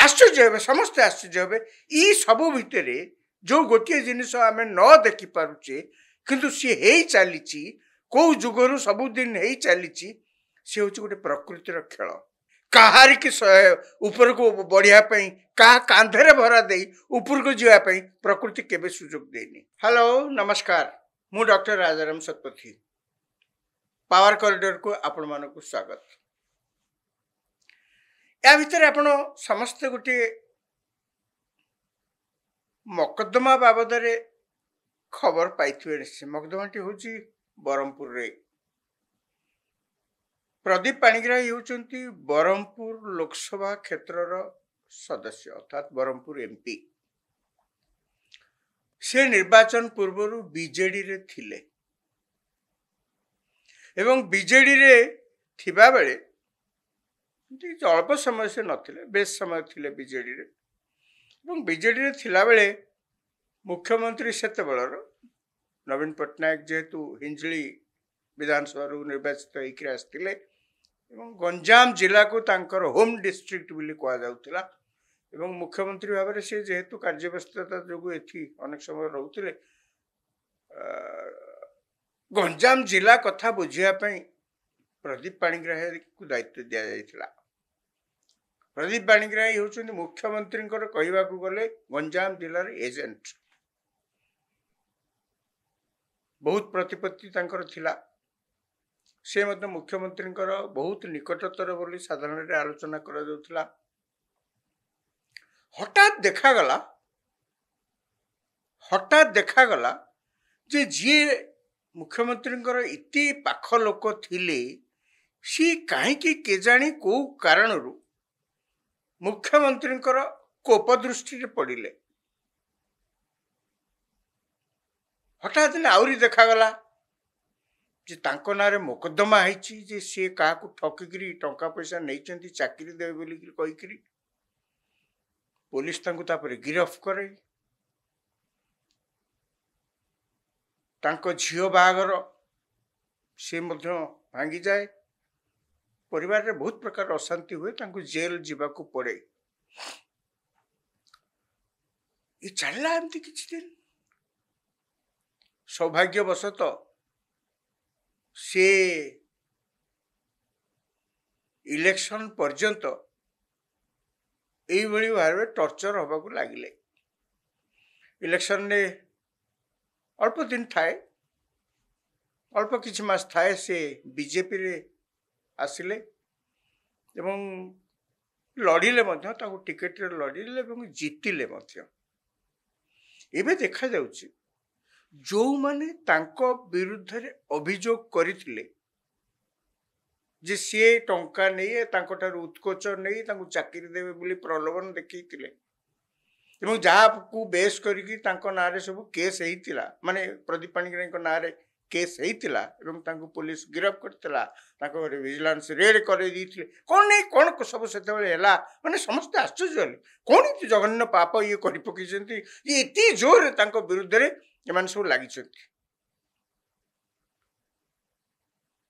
आश्चर्य हे समस्ते आश्चर्य हे ई सबु भितर जो गोटे जिनिस आम न देखी पारुचे किंतु सी हे चली कौ जुगरु सबुदिन हे चली सी हूँ गोटे प्रकृतिर खेल कहार की ऊपर को बढ़िया कहा कांधे भरा दे ऊपर को जावाई प्रकृति केबे सुजोग देनी। हेलो नमस्कार मु doctor Rajaram Satpathy power corridor को आपण मानक स्वागत। या भितर आपण समस्ते गोटे मकद्दमा बाबद खबर पाइथिबे निश्चय। मकद्दमाटी हूँ बरहमपुर रे प्रदीप पाणिग्राही होचंती बरहमपुर लोकसभा क्षेत्रर सदस्य अर्थात बरहमपुर एमपी। से निर्वाचन पूर्व बीजेडी रे थिले एवं बीजेडी रे थिबा बेले अल्प समय से नथिले बेस समय थिले बीजेडी रे एवं बीजेडी रे थिला बेले मुख्यमंत्री सेते बेलर नवीन पट्टनायक जेहेतु हिंजली विधानसभा निर्वाचित होकर आसते गंजाम जिला को तांकर होम डिस्ट्रिक्ट बोली कह जाउतिला एवं मुख्यमंत्री भाव में से जेहेतु कार्यव्यस्तता जो एथि अनेक समय रोते गंजाम जिला कथा बुझापी प्रदीप पाणिग्राही को दायित्व दि जाइथिला। प्रदीप पाणिग्राही होउछन्ति मुख्यमंत्री कहवा गले गंजाम जिलार एजेंट बहुत प्रतिपत्ति तांकर थिला। से मत मुख्यमंत्री बहुत निकटतर बोली साधारण आलोचना करा जाउथिला। हठात देखागला जे जी मुख्यमंत्री इति पाख लोक थिले सी कहीं केजाणी को कारण मुख्यमंत्री कोपदृष्टि पड़िले। हठात आउरी देखागला जे तांको नारे मोकद्दमा है जे सी क्या ठकिकी टंका पैसा नहीं चाकरी देवे बोली कहीकि पुलिस तापर गिरफ करे तांको झील बाहागर सी भांगी जाए परिवार रे बहुत प्रकार अशांति हुए तांको जेल जीवाकू पड़े। ये चलला एमती किछि दिन सौभाग्यवशत से इलेक्शन पर्यंत यही भाव टर्चर हवा को लगिले। इलेक्शन ने अल्प दिन थाए अल्प किछि मास थाए से बीजेपी रे आसिले एवं लड़िले मध्य ताको टिकेट रे लड़िले एवं जीतिले मध्य। एबे देखा जाउछि जो माने तांको विरुद्ध रे अभियोग करिथिले जे सी टंका नहीं तांको ठारू उत्कोच नहीं तांको चाकरी देवे बोली प्रलोभन देखैथिले एवं जहाँ को बेस करिकी तांको नारे सब केस हेतिला माने प्रदीप पाणिग्राही को नारे केस हेतिला एवं तांको पुलिस गिरफ करतिला तांको विजिलेंस रेड करे दिथिले कोन नहीं कोन सब सेते बेले हैला माने समस्त आश्चर्य हले कोन इति जघन्य पाप ये करि पकिसंती ये इति जोर तांको विरुद्ध रे एमान सब लागिसंती।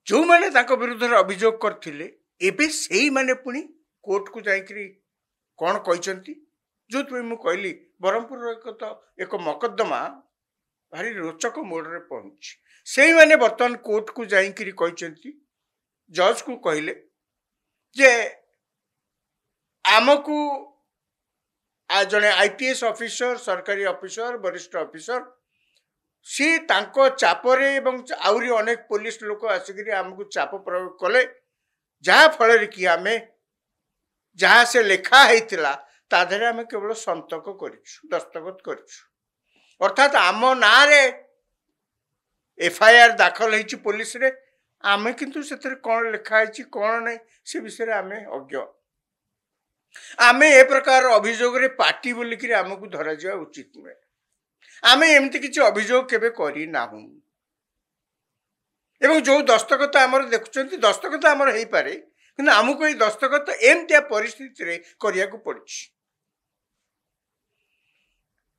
जो माने तांको विरुद्ध रे अभियोग करथिले एबे सेही माने पुनी कोर्ट को जाइकरी कोन कहिसंती जो तुम मु कहली बरहमपुर एक मकद्दमा भारी रोचक मोड़ रे पहुंची से माने बर्तमान कोर्ट को जाइकरी कहिसंती जज को कहले जे आमको जने आईपीएस ऑफिसर सरकारी ऑफिसर वरिष्ठ ऑफिसर सी तांको चापरे एवं आउरी अनेक पुलिस लोक आसिक आमको चाप प्रयोग कले जहाँ फल कि आम जहाँ से लेखा होता ताधरे आम केवल संतक कर दस्तखत कर अर्थात आम ना एफआईआर दाखल होती पुलिस रे आम किंतु से कौन लिखाई कौन नहीं से विषय आम अज्ञ आम ए प्रकार अभियोग रे पार्टी बोलिक आमको धरा जा उचित नुहे। आम एमती किसी अभियोग केबे करी नाहु एवं जो दस्तखत आमर देखुं दस्तखत आमर हो पारे कि आमको ये दस्तखत एमतिया परिस्थिति रे करिया को पड़ी।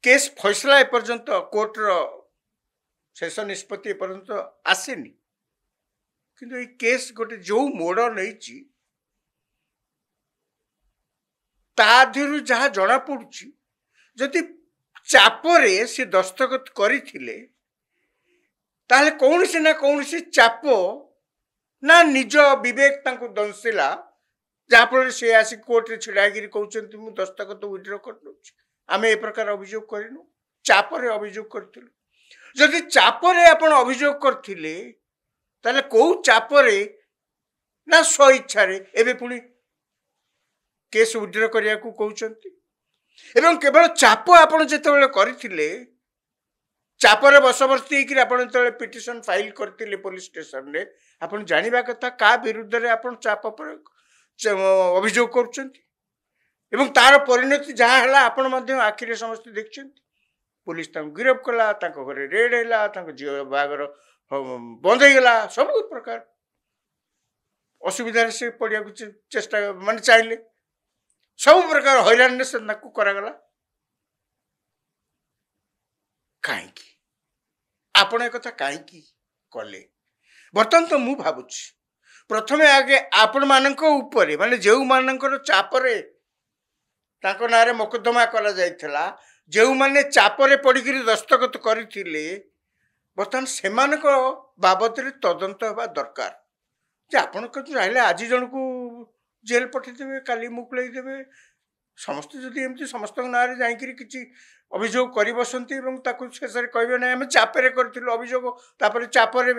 केस फैसला एपर्यंत कोर्टर शेष निष्पत्ति एपर्यंत आसेनी किंतु ये केस गोटे जो मोड़ नहीं ତା ଦେହରୁ ଯାହା ଜଣା ପଡୁଛି ଯଦି ଚାପରେ ସେ ଦସ୍ତଖତ କରିଥିଲେ ତାହେଲେ କୌଣସି ନା କୌଣସି ଚାପ ନା ନିଜ ବିବେକ ତାଙ୍କୁ ଦଂଶିଲା ଯାହାଫଳରେ ସେ ଆସି କୋର୍ଟରେ ଛିଡ଼ା ହେଇକିରି କହୁଛନ୍ତି ମୁଁ ଦସ୍ତଖତ ୱିଡ୍ର କରିଦେଉଛି। ଆମେ ଏ ପ୍ରକାର ଅଭିଯୋଗ କରିନୁ, ଚାପରେ ଅଭିଯୋଗ କରିଥିଲୁ। ଯଦି ଚାପରେ ଆପଣ ଅଭିଯୋଗ କରିଥିଲେ ତାହେଲେ କୋଉ ଚାପରେ ନା ସ୍ୱ ଇଚ୍ଛାରେ ଏବେ ପୁଣି କେସ୍ ୱିଡ୍ର କରିବାକୁ କହୁଛନ୍ତି। ଏବଂ କେବଳ ଚାପ ଆପଣ ଯେତେବେଳେ କରିଥିଲେ, ଚାପରେ ବଶବର୍ତ୍ତୀ ହେଇକିରି ଆପଣ ଯେତେବେଳେ ପିଟିସନ ଫାଇଲ କରିଥିଲେ ପୋଲିସ ଷ୍ଟେସନରେ, ଆପଣ ଜାଣିବା କଥା କାହା ବିରୁଦ୍ଧରେ ଆପଣ ଚାପ ଅଭିଯୋଗ କରୁଛନ୍ତି ଏବଂ ତାର ପରିଣତି ଯାହା ହେଲା ଆପଣ ମଧ୍ୟ ଆଖିରେ ସମସ୍ତେ ଦେଖିଛନ୍ତି। ପୁଲିସ ତାଙ୍କୁ ଗିରଫ କଲା, ତାଙ୍କ ଘରେ ରେଡ୍ ହେଲା, ତାଙ୍କ ଝିଅ ବାହାଘର ବନ୍ଦ ହେଇଗଲା, ସବୁ ପ୍ରକାର ଅସୁବିଧାରେ ସେ ପଡ଼ିବାକୁ ଚେଷ୍ଟା ମାନେ ଚାହିଁଲେ, ସବୁ ପ୍ରକାର ହଇରାଣରେ ସେ ତାକୁ କରାଗଲା। କାହିଁକି ଆପଣ ଏ କଥା କାହିଁକି କଲେ? ବର୍ତ୍ତମାନ ତ ମୁଁ ଭାବୁଛି ପ୍ରଥମେ ଆଗେ ଆପଣମାନଙ୍କ ଉପରେ ମାନେ ଯେଉଁମାନଙ୍କର ଚାପରେ ତାଙ୍କ ନାଁରେ ମୋକଦ୍ଦମା କରାଯାଇଥିଲା, ଯେଉଁମାନେ ଚାପରେ ପଡ଼ିକିରି ଦସ୍ତଖତ କରିଥିଲେ, ବର୍ତ୍ତମାନ ସେମାନଙ୍କ ବାବଦରେ ତଦନ୍ତ ହେବା ଦରକାର। ଯେ ଆପଣ ଚାହିଁଲେ ଆଜି ଜଣକୁ ଜେଲ୍ ପଠାଇଦେବେ, କାଲି ମୁକୁଳେଇ ଦେବେ। ସମସ୍ତେ ଯଦି ଏମିତି ସମସ୍ତଙ୍କ ନାଁରେ ଯାଇକିରି କିଛି ଅଭିଯୋଗ କରି ବସନ୍ତି ଏବଂ ତାକୁ ଶେଷରେ କହିବେ ନାହିଁ ଆମେ ଚାପରେ କରିଥିଲୁ ଅଭିଯୋଗ, ତାପରେ ଚାପରେ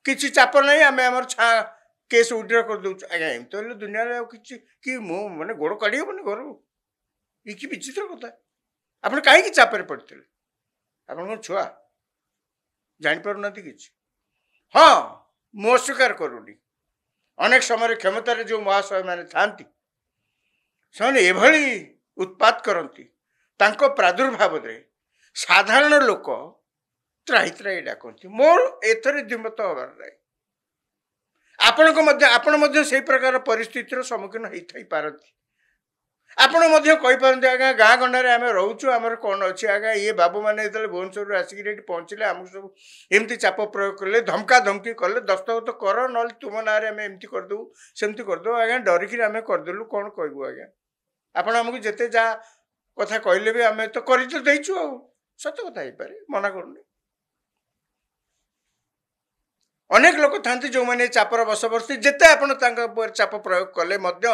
କିଛି ଚାପ ନାହିଁ ଆମେ ଆମର କେସ୍ ୱିଡ୍ର କରିଦେଉଛୁ। ଆଜ୍ଞା ଏମିତି ହେଲେ ଦୁନିଆରେ ଆଉ କିଛି କି ମୁଁ ମାନେ ଗୋଡ଼ କାଢ଼ି ହେବନି ଘରୁ। ଏ କି ବିଚିତ୍ର କଥା। ଆପଣ କାହିଁକି ଚାପରେ ପଡ଼ିଥିଲେ? ଆପଣଙ୍କ ଛୁଆ ଜାଣିପାରୁନାହାନ୍ତି କିଛି? ହଁ, ମୁଁ ଅସ୍ୱୀକାର କରୁନି, ଅନେକ ସମୟରେ କ୍ଷମତାରେ ଯେଉଁ ମହାଶୟମାନେ ଥାନ୍ତି ସେମାନେ ଏଭଳି ଉତ୍ପାତ କରନ୍ତି, ତାଙ୍କ ପ୍ରାଦୁର୍ଭାବରେ ସାଧାରଣ ଲୋକ ତ୍ରାହି ତ୍ରାହି ଡାକନ୍ତି। ମୋର ଏଥିରେ ଦ୍ୱିମତ ହବାର ନାହିଁ। ଆପଣ ମଧ୍ୟ ସେଇ ପ୍ରକାର ପରିସ୍ଥିତିର ସମ୍ମୁଖୀନ ହେଇଥାଇପାରନ୍ତି। ଆପଣ ମଧ୍ୟ କହିପାରନ୍ତି ଆଜ୍ଞା ଗାଁ ଗଣ୍ଡାରେ ଆମେ ରହୁଛୁ, ଆମର କ'ଣ ଅଛି ଆଜ୍ଞା, ଇଏ ବାବୁମାନେ ଯେତେବେଳେ ଭୁବନେଶ୍ୱରରୁ ଆସିକିରି ଏଠି ପହଞ୍ଚିଲେ ଆମକୁ ସବୁ ଏମିତି ଚାପ ପ୍ରୟୋଗ କଲେ, ଧମକା ଧମକି କଲେ, ଦସ୍ତଖତ କର ନହେଲେ ତୁମ ନାଁରେ ଆମେ ଏମିତି କରିଦେବୁ ସେମିତି କରିଦେବୁ। ଆଜ୍ଞା ଡରିକିରି ଆମେ କରିଦେଲୁ, କ'ଣ କହିବୁ ଆଜ୍ଞା? ଆପଣ ଆମକୁ ଯେତେ ଯାହା କଥା କହିଲେ ବି ଆମେ ତ କରି ତ ଦେଇଛୁ, ଆଉ ସତ କଥା ହେଇପାରେ, ମନା କରୁନି। ଅନେକ ଲୋକ ଥାନ୍ତି ଯେଉଁମାନେ ଚାପର ବଶବର୍ତ୍ତୀ, ଯେତେ ଆପଣ ତାଙ୍କ ଉପରେ ଚାପ ପ୍ରୟୋଗ କଲେ ମଧ୍ୟ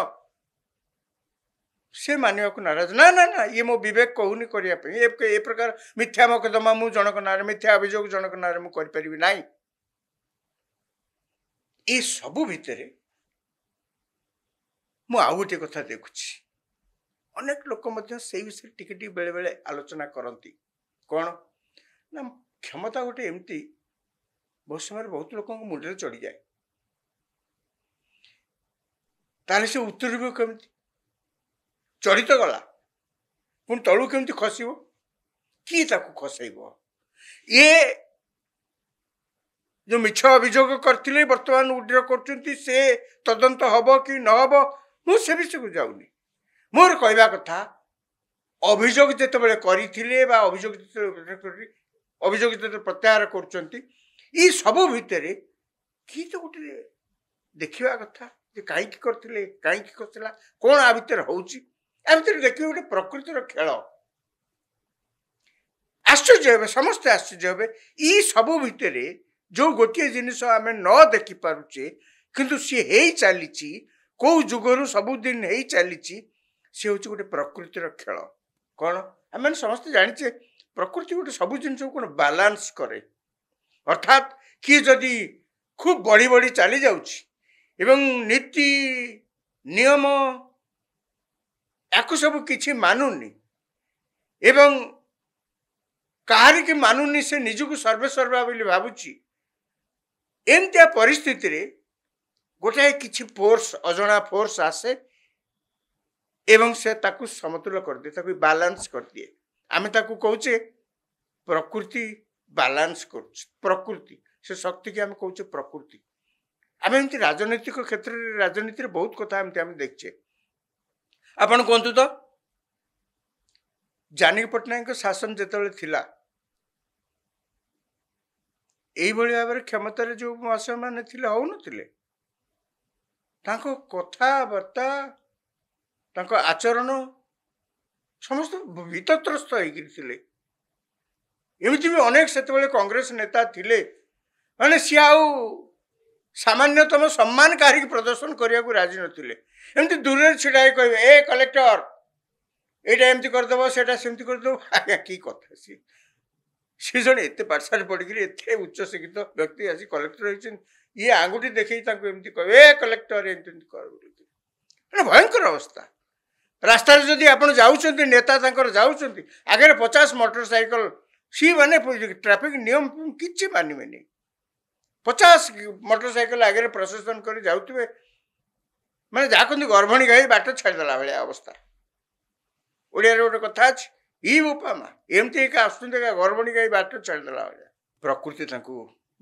ସେ ମାନିବାକୁ ନାରାଜ। ନା ନା ନା, ଇଏ ମୋ ବିବେକ କହୁନି କରିବା ପାଇଁ, ଏ ପ୍ରକାର ମିଥ୍ୟା ମୋକଦ୍ଦମା ମୁଁ ଜଣକ ନାଁରେ, ମିଥ୍ୟା ଅଭିଯୋଗ ଜଣକ ନାଁରେ ମୁଁ କରିପାରିବି ନାହିଁ। ଏ ସବୁ ଭିତରେ ମୁଁ ଆଉ ଗୋଟିଏ କଥା ଦେଖୁଛି, ଅନେକ ଲୋକ ମଧ୍ୟ ସେଇ ବିଷୟରେ ଟିକେ ଟିକେ ବେଳେ ବେଳେ ଆଲୋଚନା କରନ୍ତି। କ'ଣ ନା କ୍ଷମତା ଗୋଟେ ଏମିତି ବହୁତ ସମୟରେ ବହୁତ ଲୋକଙ୍କ ମୁଣ୍ଡରେ ଚଢ଼ିଯାଏ, ତାହେଲେ ସେ ଉତ୍ତରିବ କେମିତି? ଚଢ଼ି ତ ଗଲା, ପୁଣି ତଳୁ କେମିତି ଖସିବ? କିଏ ତାକୁ ଖସେଇବ? ଇଏ ଯେଉଁ ମିଛ ଅଭିଯୋଗ କରିଥିଲେ ବର୍ତ୍ତମାନ ୱିଡ୍ର କରୁଛନ୍ତି, ସେ ତଦନ୍ତ ହବ କି ନହବ ମୁଁ ସେ ବିଷୟକୁ ଯାଉନି। ମୋର କହିବା କଥା, ଅଭିଯୋଗ ଯେତେବେଳେ କରିଥିଲେ ବା ଅଭିଯୋଗ ଯେତେବେଳେ ପ୍ରତ୍ୟାହାର କରୁଛନ୍ତି, ଏ ସବୁ ଭିତରେ କିଏ ତ ଗୋଟେ ଦେଖିବା କଥା ଯେ କାହିଁକି କରିଥିଲେ, କାହିଁକି କରିଥିଲା, କ'ଣ ଆ ଭିତରେ ହଉଛି। ଆ ଭିତରେ ଦେଖିବେ ଗୋଟେ ପ୍ରକୃତିର ଖେଳ। ଆଶ୍ଚର୍ଯ୍ୟ ହେବେ, ସମସ୍ତେ ଆଶ୍ଚର୍ଯ୍ୟ ହେବେ। ଇ ସବୁ ଭିତରେ ଯେଉଁ ଗୋଟିଏ ଜିନିଷ ଆମେ ନ ଦେଖିପାରୁଛେ କିନ୍ତୁ ସିଏ ହେଇ ଚାଲିଛି, କୋଉ ଯୁଗରୁ ସବୁଦିନ ହେଇ ଚାଲିଛି, ସେ ହେଉଛି ଗୋଟେ ପ୍ରକୃତିର ଖେଳ। କ'ଣ ଆମେ ସମସ୍ତେ ଜାଣିଛେ, ପ୍ରକୃତି ଗୋଟେ ସବୁ ଜିନିଷକୁ କ'ଣ ବାଲାନ୍ସ କରେ। ଅର୍ଥାତ୍ କିଏ ଯଦି ଖୁବ୍ ବଢ଼ି ବଢ଼ି ଚାଲି ଯାଉଛି ଏବଂ ନୀତି ନିୟମ ୟାକୁ ସବୁ କିଛି ମାନୁନି ଏବଂ କାହାରିକି ମାନୁନି, ସେ ନିଜକୁ ସର୍ବେସର୍ବା ବୋଲି ଭାବୁଛି, ଏମିତିଆ ପରିସ୍ଥିତିରେ ଗୋଟାଏ କିଛି ଫୋର୍ସ, ଅଜଣା ଫୋର୍ସ ଆସେ ଏବଂ ସେ ତାକୁ ସମତୁଲ କରିଦିଏ, ତାକୁ ବାଲାନ୍ସ କରିଦିଏ। ଆମେ ତାକୁ କହୁଛେ ପ୍ରକୃତି ବାଲାନ୍ସ କରୁଛି, ପ୍ରକୃତି, ସେ ଶକ୍ତିକି ଆମେ କହୁଛେ ପ୍ରକୃତି। ଆମେ ଏମିତି ରାଜନୈତିକ କ୍ଷେତ୍ରରେ, ରାଜନୀତିରେ ବହୁତ କଥା ଏମିତି ଆମେ ଦେଖିଛେ। ଆପଣ କୁହନ୍ତୁ ତ, ଜାନକୀ ପଟ୍ଟନାୟକଙ୍କ ଶାସନ ଯେତେବେଳେ ଥିଲା, ଏଇଭଳି ଭାବରେ କ୍ଷମତାରେ ଯେଉଁ ମହାଶୟମାନେ ଥିଲେ ହଉନଥିଲେ? ତାଙ୍କ କଥାବାର୍ତ୍ତା, आचरण समस्त भीतत्रस्त होते एमती भी अनेक से कांग्रेस नेता थिले माने सी आउ सामान्यतम सम्मान कारी प्रदर्शन करने को राजी नथिले एमती दूर छिड़ा कहे ए कलेक्टर एटा एमती करदेव सेटा सेमती करदेव आज्ञा कि कथा सी जन एत पाठशाला पढ़ी एत उच्च शिक्षित व्यक्ति आसी कलेक्टर होती ये आंगुठी देखे एमती कहे ए कलेक्टर एमती कर भयंकर अवस्था रास्ता जदि आप जाऊँच नेता जाऊँच आगे 50 मोटरसाइकल सी माने ट्रैफिक नियम किसी मानवे 50 मोटरसाइकल आगे प्रशासन कर जाऊे मैंने जहाँ कहते गर्भणी गाई बाट छाड़देला भाया अवस्था ओडिया गोटे कथा अच्छी ई बोपामा एमती एक आसुँच गर्भणी गाई बाट छाड़देला भाया प्रकृति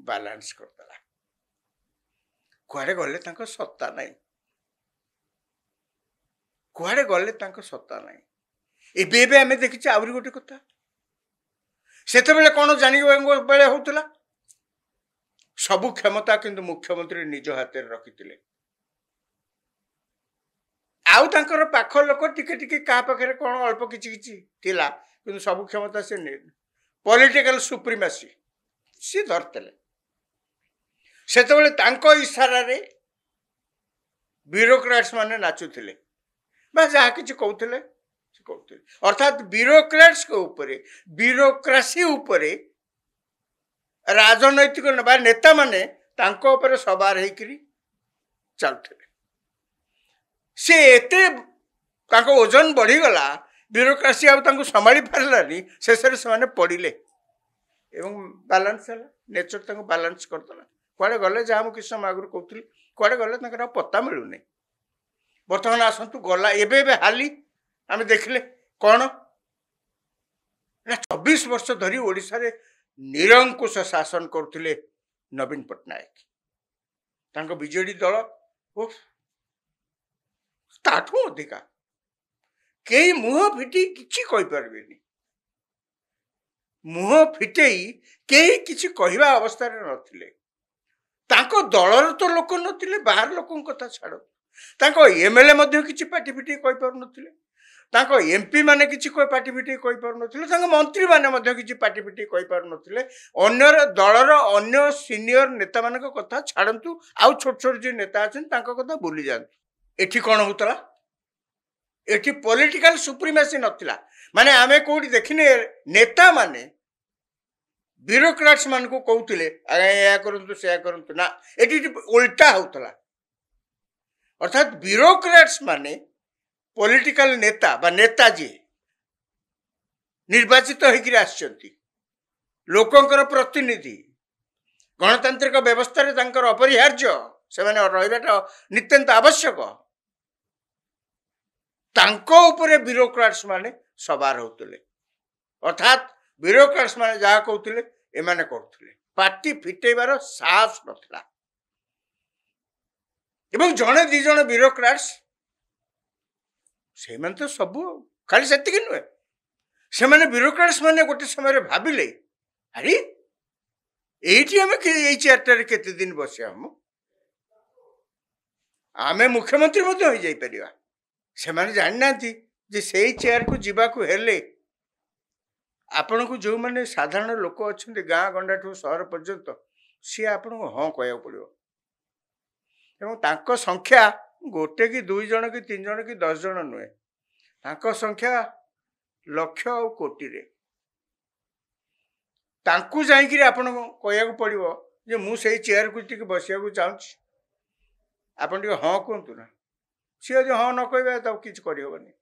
बालांस करदेला कुआड़े गले सत्ता नहीं कुआड़े गले सत्ता नहीं एबे आम देखीचे आहरी गोटे कथा से कौन जान बेले होता सबु क्षमता किंतु मुख्यमंत्री निज हाथ रखी आउ तांकर पाख लोक टिके टिके क्या पाखे कौन अल्प किछि थिला किंतु सबु क्षमता से पॉलिटिकल सुप्रीमेसी सी धरते से इशारा रे ब्यूरोक्रेट्स माने नाचुथिले बा जहाँ किछि कहउथिले अर्थात ब्यूरोक्रेट्स के ऊपर ब्यूरोक्रेसी ऊपर राजनैतिक नेता माने तांको ऊपर सवार होकर चलते से एते तांको ओजन बढ़ीगला ब्यूरोक्रेसी आउ संभाली पारानी शेष से पड़े एवं बालांस है नेचर बालांस करदेला कुआड़े गले जहाँ मुझे किस समय आगुरी कहती कुआड़े गले पत्ता मिलूनी बर्तमान आसतु गला एबे हाली आम देखले कौन ना 24 वर्ष धरी ओडिशा रे निरंकुश शासन करथिले नवीन पट्टनायक तांको बीजेडी दल ताठू अधिका कई मुह फिटी किछि कहि परबेनी मुह फिटेई कई किछि कहिबा अवस्था रे नथिले तांको दलर तो लोक नथिले बाहर लोकन कथा छाड़ तांको एमएलए मध्ये किछि पाटी फिटी कहि पर नथिले तांको एमपी माने किछि कोई पाटी फिटी कहि पर नथिले तांको मंत्री माने मध्ये किछि पाटी फिटी कहि पर नथिले अन्य दलर अन्य सीनियर नेता मानक कथा छाड़ंतु आउ छोट छोट जे नेता अछन तांको कथा भूली जान एठी कोन होतला एठी पॉलिटिकल सुप्रीमेसी नथिला माने आमे कोठी देखिने नेता माने ब्यूरोक्रेट्स मान को कहउतिले अरे या करंतु से करंतु ना एठी उल्टा होतला अर्थात ब्यूरोक्रेट्स माने पॉलिटिकल नेता बा नेताजी निर्वाचित होकर आसचंती लोकंकर प्रतिनिधि गणतांत्रिक व्यवस्था रे तांकर अपरिहार्य से माने रहिबाटा नित्यंत आवश्यक तांको ऊपर ब्यूरोक्रेट्स माने सवार होतले अर्थात ब्यूरोक्रेट्स माने जहा कहउतिले एमाने करथुले पार्टी फिटेबार साहस नथला एवं जने दी जने ब्यूरोक्रेट्स से तो सब खाली से नुहे से मैंने ब्यूरोक्रेट्स मैंने गोटे समय भाविले अरे ये आम चेयरटार केते दिन बसिया आमे मुख्यमंत्री हो जाइपर से जाना से चेयर को जीवाकू हेले आपण को जो मैंने साधारण लोक अच्छा गाँ गंडा ठू सहर पर्यंत सी आपन को हाँ कह पड़ो एवं संख्या गोटे कि 2 जन कि 3 जन कि 10 जन नुहे तांको संख्या लक्ष और कोटी रे तांकु जाइकरी आपण कहया पड़ो जे मु से चेयर को टिके बसिया को चाहूँ आपन टिके हाँ कहतु ना सी जो हाँ न कह तब कि करनी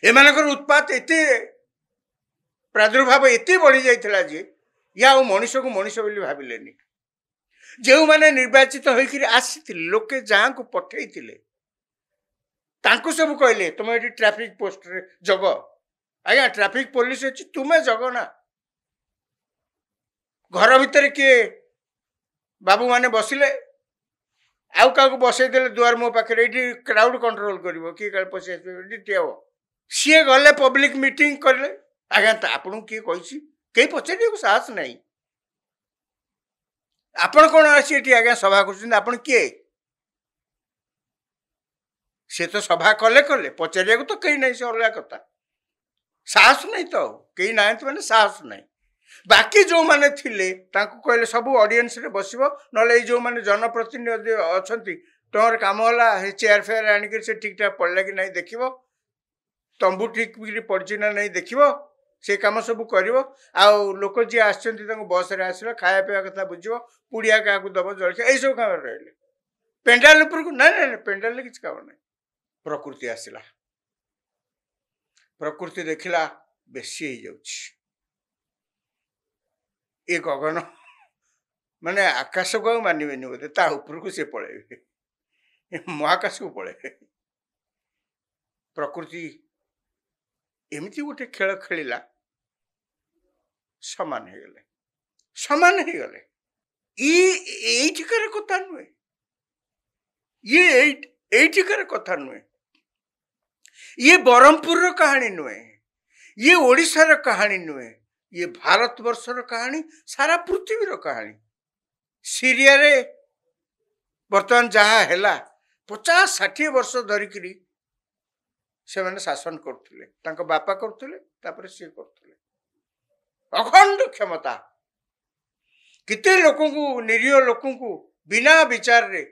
एमानकर उत्पात एते प्रादुर्भाव एते बढ़ी जाइथिला जे या मनुष्य को मनुष्य बोली भाविलेनी जो माने निर्वाचित होकर आसी लोके जहाँ को पठे सब कहले तुम ये ट्रैफिक पोस्ट रे जग आज्ञा ट्रैफिक पुलिस अच्छी तुम्हें जग ना घर भितर किए बाबू माने बसिले आउ क्या बसईदे दुआर मो पाखे ये क्राउड कंट्रोल कर किए पशि ठिया सी गले पब्लिक मीटिंग कले आज्ञा आपन किए कही पचार साहस नहीं आपण कौन आसी आज्ञा सभा कर किए से तो सभा कले कले पचारिया तो कहीं नहीं से अलग कथा साहस नहीं तो कहीं ना मैंने साहस नहीं बाकी जो माने थिले तांको कहले सब ऑडियंस रे बसिबो नले जो माने जनप्रतिनिधि अछंती तोर काम होला हे चेयर फेयर आनिक से ठीक ठाक पड़ला कि नहीं देखिबो तंबू ठीक पड़छि ना नहीं देखिबो से काम सब कर लोक जी आसछंती बस रे आसिला खाया पीवा कथा बुझिबो पुड़िया क्या दब जलखिया यही सब काम रहे पेंडाल ऊपर को ना ना पेंडाल किसी काम ना प्रकृति आसला प्रकृति देखला बेसी हो जाउछि ए गगन माने आकाश को मानवेनि बोधे ता ऊपर को से पड़े महाकाश को पड़े प्रकृति एमती गोटे खेल खेला समान हो गले ये कथा नुहे ये कथा नुहे ये ब्रह्मपुर कहानी नुहे ये ओडिशार कहानी नुहे ये भारतवर्षर कहानी सारा पृथ्वीर कहानी सीरिया रे बर्तमान जहा हैला 50-60 वर्ष धरिकी से मैंने शासन करते बापा करते सी करते अखंड क्षमता किते लोक निरीह लोक बिना विचार रे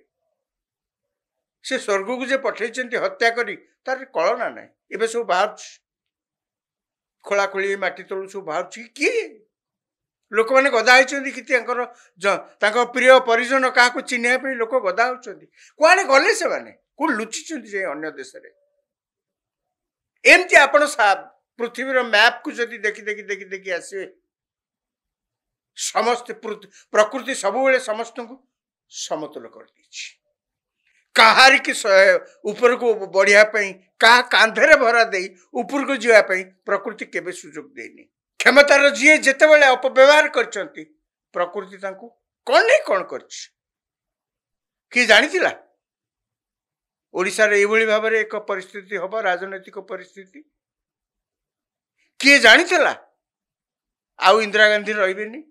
से स्वर्ग को जे पठे हत्या करी तार कलना ना एवं सब बाहर खोलाखोली माटी तलू सब बाहर किए लोक मैंने गदा होती कि प्रिय परिजन क्या चिन्ह लोक गदा होती कड़े गले से कौन लुचि अन्य देश में एमती आपण पृथ्वीर मैप को जदि देखी देखी देखी देखी आसवे समस्त प्रकृति सब समस्त को समतुल कर कहार की ऊपर को बढ़िया क्या कांधे भरा दे ऊपर को जावाई प्रकृति केबे सुजोग देनी क्षमतार जी जिते बड़े अपव्यवहार कर प्रकृति कौन नहीं कौन कर जानी ओडिशा रे एभली भाव में एक परिस्थिति हम राजनैतिक परिस्थिति किए जानी आउ इंदिरा गांधी रही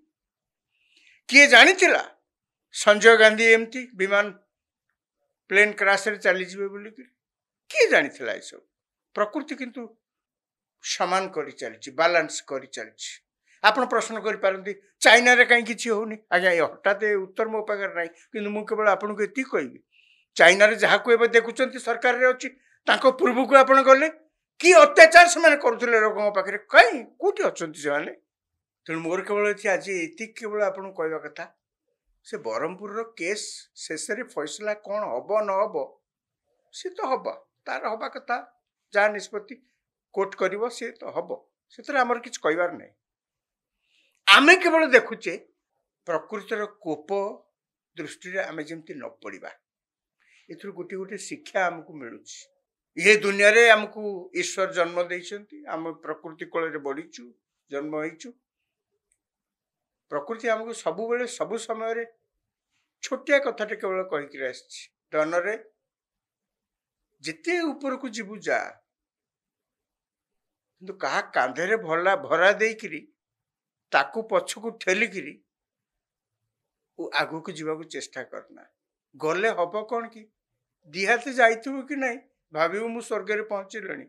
किए जानी संजय गांधी एमती विमान प्लेन क्रैश रे चली जिवे बोली किए जानी ये सब प्रकृति किंतु समान करी चली बैलेंस करी चली आपण प्रश्न करि पारंती चाइना रे कहीं किछि होनी आज्ञा हठात उत्तर मो पाखर नाही किंतु मु केवल आपन को एति कहबी चाइना रे जहा को एबे देखुचंती सरकार रे अछि तांको पूर्व को आपण गले कि अत्याचार से माने करूथले लोगों पाखरे कहीं कोठी अछंती से माने तेणु मोर केवल अछि आज एति केवल आपण कहबा कथा से ब्रह्मपुर रो केस शेष रे फैसला कोन हबो न हबो से तो हबो तार हबा कथा जा निष्पत्ति कोर्ट करिवो से तो हबो सेतरे हमर किछ कहबार नै आमे केवल देखुचे प्रकृतिर कोप दृष्टि रे आमे जेमति न पड़िबा एथुर गोटे गोटे शिक्षा आमको मिलूँ ये दुनिया रे आमको ईश्वर जन्म देइछंती आम प्रकृति कोल रे बढ़ीचु जन्म होइचु प्रकृति आमको सब बेले सब समय रे छोटिया कथाटे केवल कहिक आछि डन रे जिते ऊपर को जीवु जा किंतु कहा कांधे रे भरा देइकिरी ताकू पछकू ठेलिकिरी आगू को जीवा चेष्टा करना गले हम कौन कि दिहाते जाइथु कि नहीं भावी मु स्वर्ग रे पहुंचलनी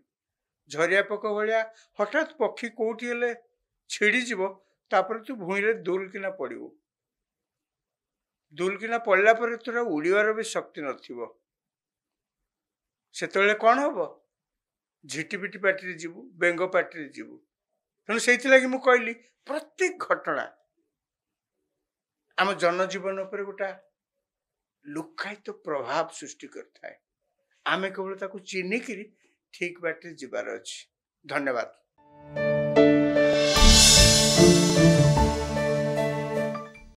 झरिया पक भाया हठात पक्षी कोठी हेले छिड़ी जीवो तापर तू भूई रे दुल किना पड़िबो दुल किना पड़ला पर तोरा उड़ीवार भी शक्ति नथिबो सेतले कौन हबो झिटिपिटी पाटी जीवु बेंग पाटी जीवु तेणु से लगी मु कहली प्रत्येक घटना आम जनजीवन उपर गोटा लुकायित प्रभाव सृष्टि करता है आमे केवल ताकू चिन्हिकी ठीक बाटे जीवार अछि धन्यवाद।